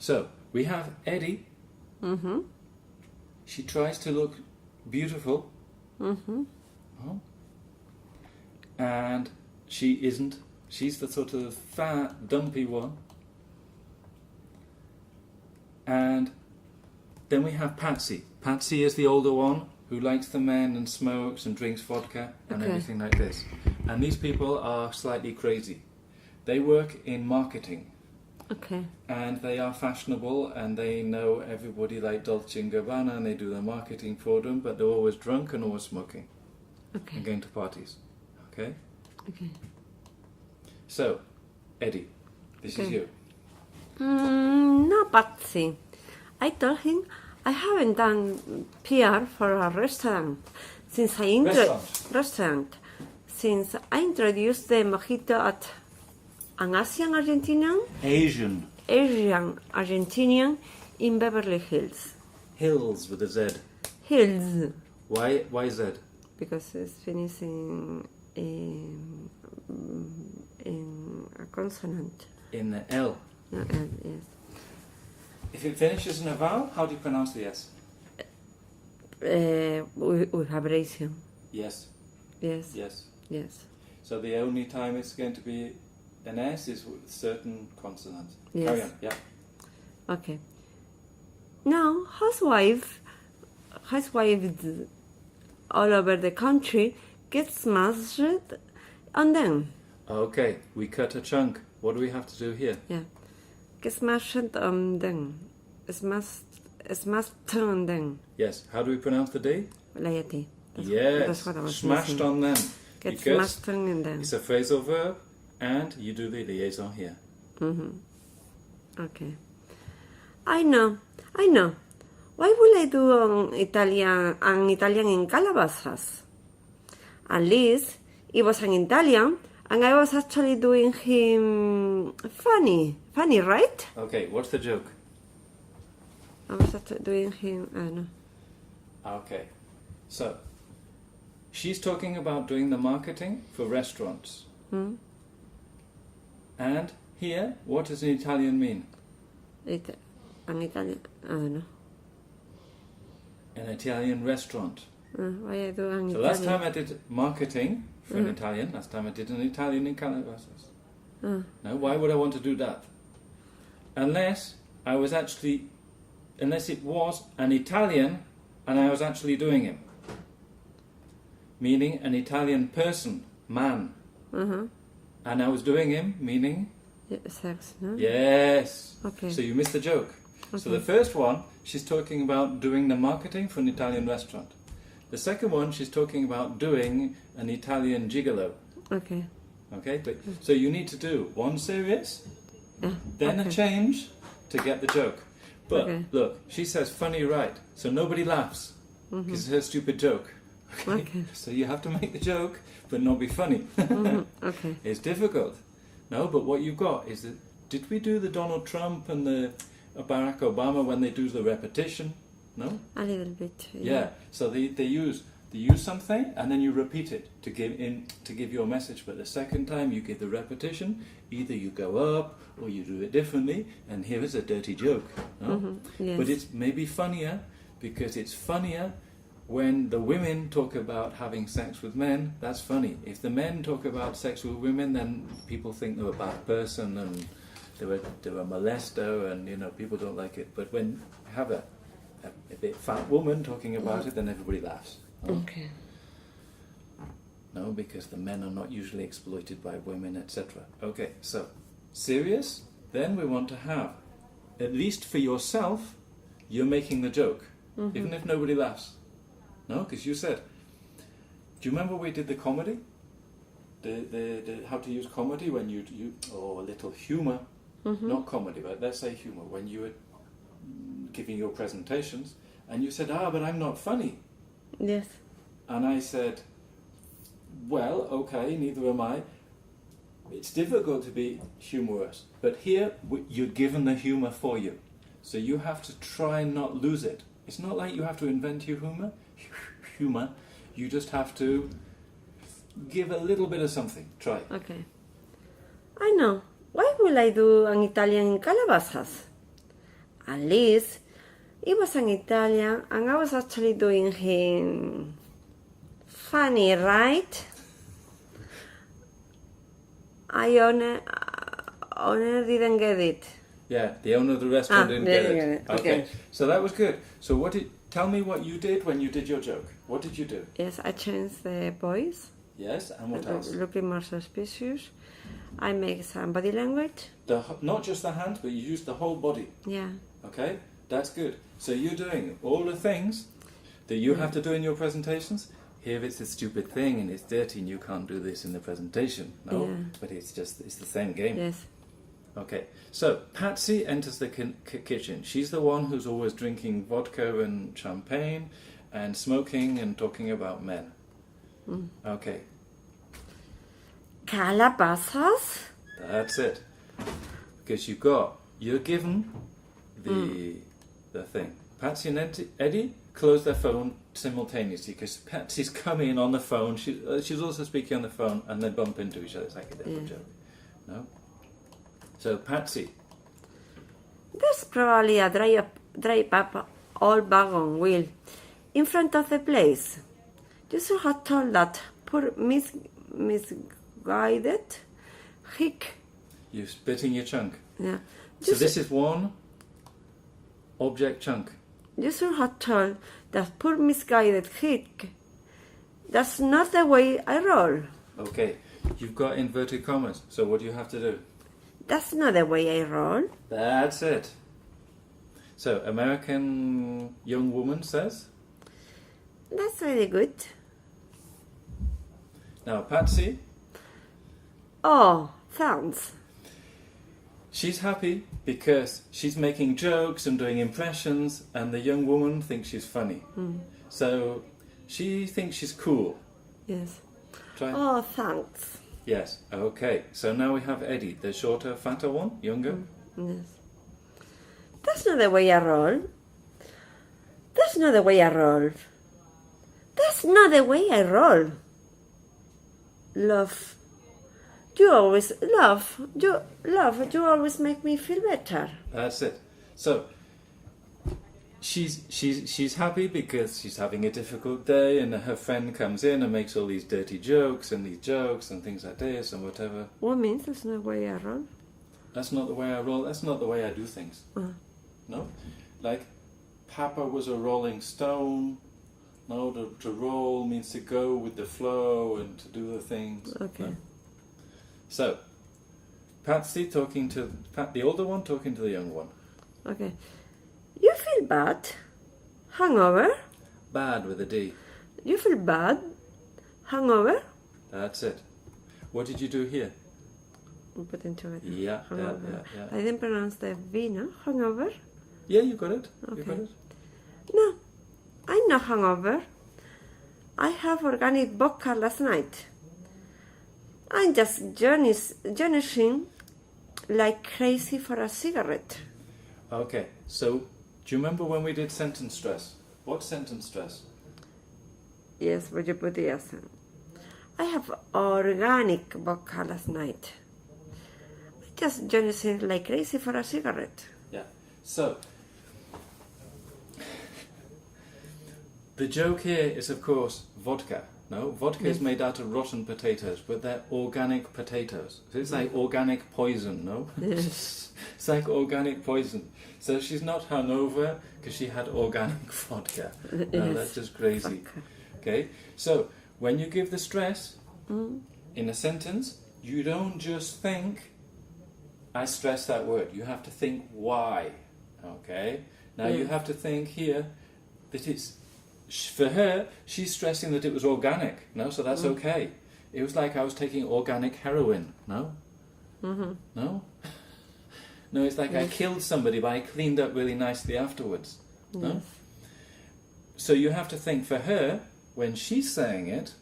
So, we have Eddie. Mm-hmm. She tries to look beautiful. Mm-hmm. Oh. And she isn't. She's the sort of fat, dumpy one. And then we have Patsy. Patsy is the older one who likes the men and smokes and drinks vodka and everything like this. And these people are slightly crazy. They work in marketing. Okay. And they are fashionable and they know everybody like Dolce & Gabbana and they do the marketing for them, but they're always drunk and always smoking. Okay. And going to parties. Okay? Okay. So, Eddie, this is you. No, Patsy. I told him I haven't done PR for a restaurant since I introduced the mojito at an Asian Asian Argentinian in Beverly Hills. Hills with a Z. Hills. Why Z? Because it's finishing in a consonant. In the L. No, yes. If it finishes in a vowel, how do you pronounce the S? With abrasion. Yes. Yes. Yes. Yes. So the only time it's going to be an S is with certain consonants. Yes. Carry on. Yeah. Okay. Now, housewives all over the country get smashed on them. Okay, we cut a chunk. What do we have to do here? Yeah. Get smashed on them. Smashed on them. Yes. How do we pronounce the D? Laity. Yes. That's what I was Smashed missing. on them. Get Because smashed on them. it's a phrasal verb and you do the liaison here. Mm-hmm. Okay. I know. Why will I do an Italian in Calabasas? At least it was an Italian, and I was actually doing him funny, right? Okay, what's the joke? I was actually doing him, I don't know. Okay, so she's talking about doing the marketing for restaurants. Hmm? And here, what does an Italian mean? An Italian, I don't know. An Italian restaurant. Why I do an So Italian? last time I did marketing for an Italian, last time I did an Italian in Calabasas. Now, why would I want to do that? Unless it was an Italian and I was actually doing him. Meaning an Italian person, man. Uh-huh. And I was doing him, meaning? Sex, no? Yes. Okay. So you missed the joke. Okay. So the first one, she's talking about doing the marketing for an Italian restaurant. The second one, she's talking about doing an Italian gigolo. Okay. Okay? But, so you need to do one serious, then a change to get the joke. But look, she says funny right, so nobody laughs because it's her stupid joke. Okay. So you have to make the joke, but not be funny. Okay. It's difficult. No, but what you've got is that, did we do the Donald Trump and the Barack Obama when they do the repetition? No? A little bit. Yeah. So they use something and then you repeat it to give your message. But the second time you give the repetition, either you go up or you do it differently. And here is a dirty joke. No? Yes. But it's maybe funnier because it's funnier when the women talk about having sex with men. That's funny. If the men talk about sex with women, then people think they're a bad person and they're a molester, and people don't like it. But when you have a bit fat woman talking about it, then everybody laughs. No? Okay. No, because the men are not usually exploited by women, etc. Okay, so serious. Then we want to have, at least for yourself, you're making the joke, even if nobody laughs. No, because you said. Do you remember we did the comedy? The how to use comedy when you a little humour, not comedy, but let's say humour when you were giving your presentations, and you said, but I'm not funny. Yes. And I said, well, okay, neither am I. It's difficult to be humorous, but here you're given the humour for you, so you have to try and not lose it. It's not like you have to invent your humour. You just have to give a little bit of something. Try. Okay. I know. Why will I do an Italian in Calabasas? At least it was an Italian, and I was actually doing him funny, right? I owner didn't get it. Yeah, the owner of the restaurant didn't get it. Okay. So that was good. So tell me what you did when you did your joke. What did you do? Yes, I changed the voice. Yes, and what else? Looking more suspicious. I make some body language. Not just the hands, but you used the whole body. Yeah. Okay, that's good. So you're doing all the things that you have to do in your presentations. Here it's a stupid thing and it's dirty and you can't do this in the presentation. No, Yeah. but it's the same game. Yes. Okay, so Patsy enters the kitchen. She's the one who's always drinking vodka and champagne and smoking and talking about men. Okay. Calabazas? That's it. Because you're given the thing. Patsy and Eddie close their phone simultaneously because Patsy's coming on the phone. She's also speaking on the phone and they bump into each other. It's like a different joke. No? So, Patsy. There's probably a dry-up old wagon wheel in front of the place. You should have told that poor misguided hick. You're spitting your chunk. Yeah. So this is one object chunk. You should have told that poor misguided hick. That's not the way I roll. Okay, you've got inverted commas. So what do you have to do? That's not the way I roll. That's it. So, American young woman says? That's really good. Now, Patsy, Oh, thanks. she's happy because she's making jokes and doing impressions and the young woman thinks she's funny. So, she thinks she's cool. Yes. Try. Oh, thanks. Yes, okay. So now we have Eddie, the shorter, fatter one, younger. Yes. That's not the way I roll. That's not the way I roll. That's not the way I roll. Love. You always you always make me feel better. That's it. So she's happy because she's having a difficult day and her friend comes in and makes all these dirty jokes and things like this and whatever. What means that's not the way I roll? That's not the way I roll. That's not the way I do things. No? Like, Papa was a rolling stone. No, to roll means to go with the flow and to do the things. Okay. No? So, Patsy talking to the older one talking to the young one. Okay. You feel bad? Hangover? Bad with a D. You feel bad? Hangover? That's it. What did you do here? Put into it. Yeah. I didn't pronounce the V, no? Hangover? Yeah, you got it. You Okay. got it. No, I'm not hungover. I have organic vodka last night. I'm just journeying like crazy for a cigarette. Okay, so do you remember when we did sentence stress? What sentence stress? Yes, but you put the accent. I have organic vodka last night. I'm just journeying like crazy for a cigarette. Yeah. So the joke here is, of course, vodka. No, vodka is made out of rotten potatoes, but they're organic potatoes. So it's like organic poison, no? Yes. It's like organic poison. So she's not hungover because she had organic vodka. No, that's just crazy. Okay, so when you give the stress in a sentence, you don't just think, I stress that word. You have to think why. Okay? Now you have to think here that it's, for her, she's stressing that it was organic. No, so that's okay. It was like I was taking organic heroin. No? No? No, it's like I killed somebody, but I cleaned up really nicely afterwards. No? So you have to think, for her, when she's saying it,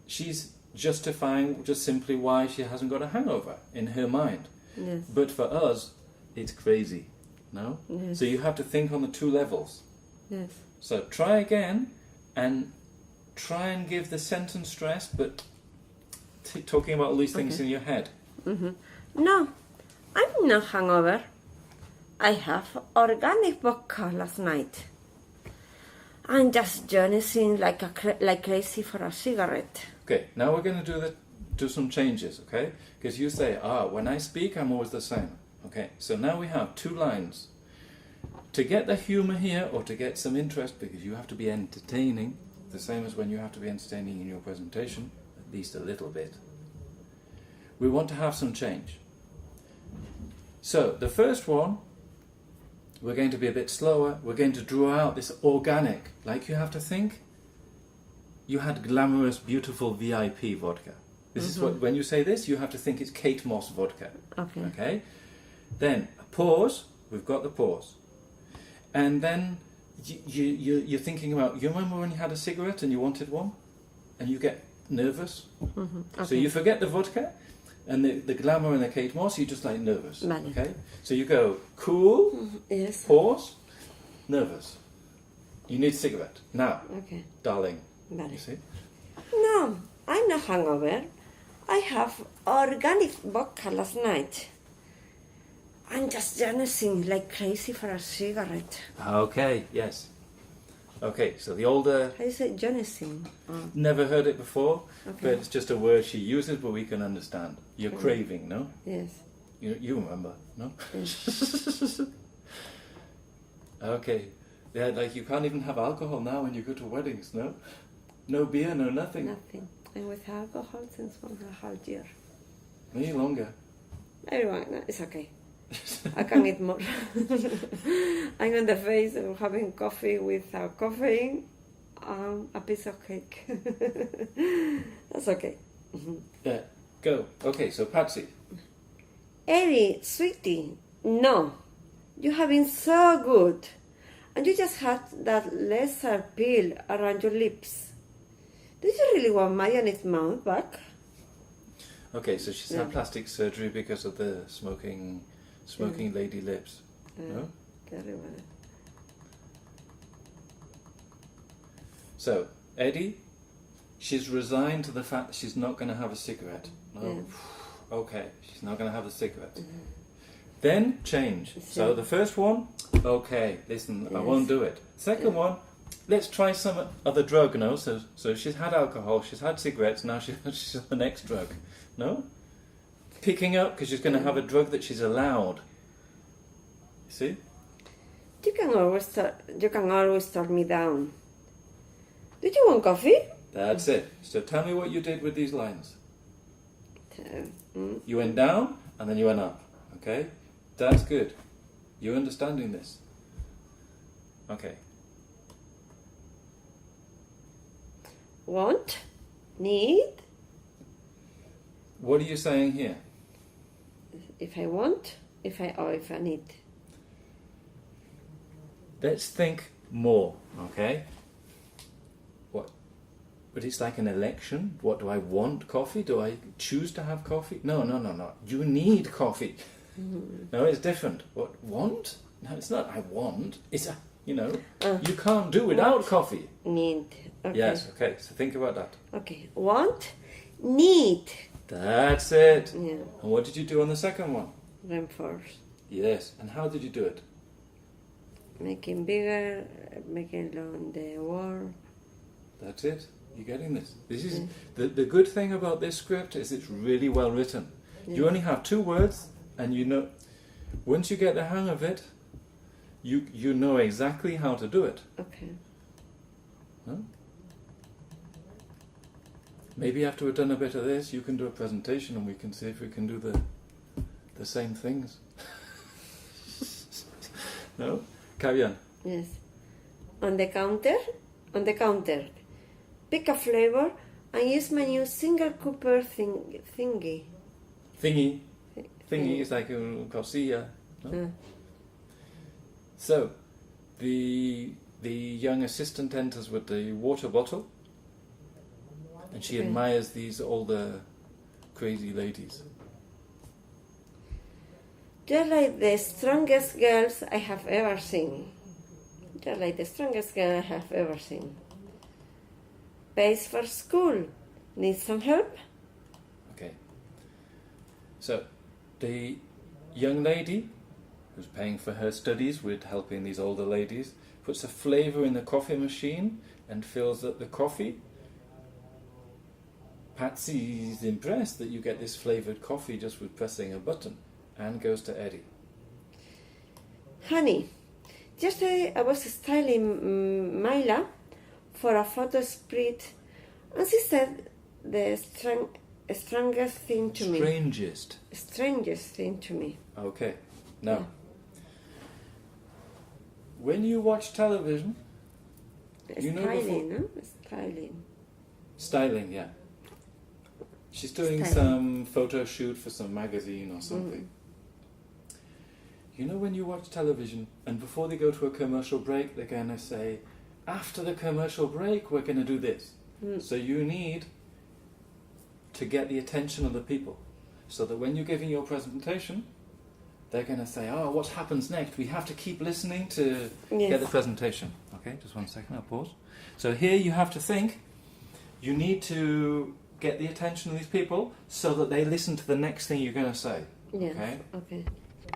she's justifying just simply why she hasn't got a hangover in her mind. Yes. But for us, it's crazy. No? Yes. So you have to think on the two levels. Yes. So try again and try and give the sentence stress, but talking about all these things in your head. No, I'm not hungover. I have organic vodka last night. I'm just journeying like crazy for a cigarette. Okay, now we're going to do some changes, okay? Because you say, when I speak, I'm always the same. Okay, so now we have 2 lines. To get the humour here, or to get some interest, because you have to be entertaining, the same as when you have to be entertaining in your presentation, at least a little bit. We want to have some change. So, the first one, we're going to be a bit slower. We're going to draw out this organic, like you have to think. You had glamorous, beautiful VIP vodka. This is what, when you say this, you have to think it's Kate Moss vodka. Okay? Then, a pause. We've got the pause. And then you're thinking about, you remember when you had a cigarette and you wanted one? And you get nervous? So you forget the vodka and the glamour and the Kate Moss, you're just like nervous. Vale. Okay? So you go cool, Yes. pause, nervous. You need cigarette. Now, Okay. darling. Vale. You see? No, I'm not hungover. I have organic vodka last night. I'm just journeying like crazy for a cigarette. Okay, yes. Okay, so the older... How do you say journeying? Never heard it before, Okay. but it's just a word she uses, but we can understand. You're craving, no? Yes. You remember, no? Yes. Okay. Yeah, like you can't even have alcohol now when you go to weddings, no? No beer, no nothing. Nothing. I'm with alcohol since 1.5 years. Me longer. Everyone, no, it's okay. I can eat more. I'm on the phase of having coffee without caffeine, a piece of cake. That's okay. Yeah, go. Okay, so Patsy. Eddie, sweetie, no. You have been so good. And you just had that laser peel around your lips. Do you really want Mayonnaise mouth back? Okay, so she's had plastic surgery because of the smoking lady lips. No? Terrible. So, Eddie, she's resigned to the fact that she's not going to have a cigarette. No? Okay, she's not going to have a cigarette. Then change. So the first one, okay, listen, I won't do it. Second one, let's try some other drug, no? So she's had alcohol, she's had cigarettes, now she's on the next drug. No? Picking up because she's going to have a drug that she's allowed. You see? You can always turn me down. Did you want coffee? That's it. So tell me what you did with these lines. You went down and then you went up. Okay? That's good. You're understanding this. Okay. Want? Need? What are you saying here? If I want, if I need. Let's think more, okay? What? But it's like an election. What do I want? Coffee? Do I choose to have coffee? No. You need coffee. No, it's different. What? Want? No, it's not I want. It's you can't do without coffee. Need. Okay. Yes, okay. So think about that. Okay. Want? Need. That's it. Yeah. And what did you do on the second one? Reinforce. Yes. And how did you do it? Making bigger, making long the word. That's it. You're getting this. This is the good thing about this script is it's really well written. You only have 2 words, and you know once you get the hang of it, you know exactly how to do it. Okay. Huh? Maybe after we've done a bit of this, you can do a presentation, and we can see if we can do the same things. No? Carry on. Yes. On the counter, pick a flavor and use my new single Cooper thingy. Thingy is like a cosilla. No? So, the young assistant enters with the water bottle, and she admires these older crazy ladies. You're like the strongest girls I have ever seen. You're like the strongest girl I have ever seen. Pays for school. Need some help? Okay. So, the young lady who's paying for her studies with helping these older ladies, puts a flavour in the coffee machine and fills up the coffee. Patsy's impressed that you get this flavoured coffee just with pressing a button, and goes to Eddie. Honey, yesterday I was styling Myla for a photo spread, and she said the strangest thing to me. Strangest thing to me. Okay, now, when you watch television, you know Styling, yeah. She's doing some photo shoot for some magazine or something. You know when you watch television and before they go to a commercial break, they're going to say, after the commercial break, we're going to do this. So you need to get the attention of the people so that when you're giving your presentation, they're going to say, oh, what happens next? We have to keep listening to get the presentation. Okay, just 1 second, I'll pause. So here you have to think, you need to get the attention of these people so that they listen to the next thing you're going to say. Yes. Okay.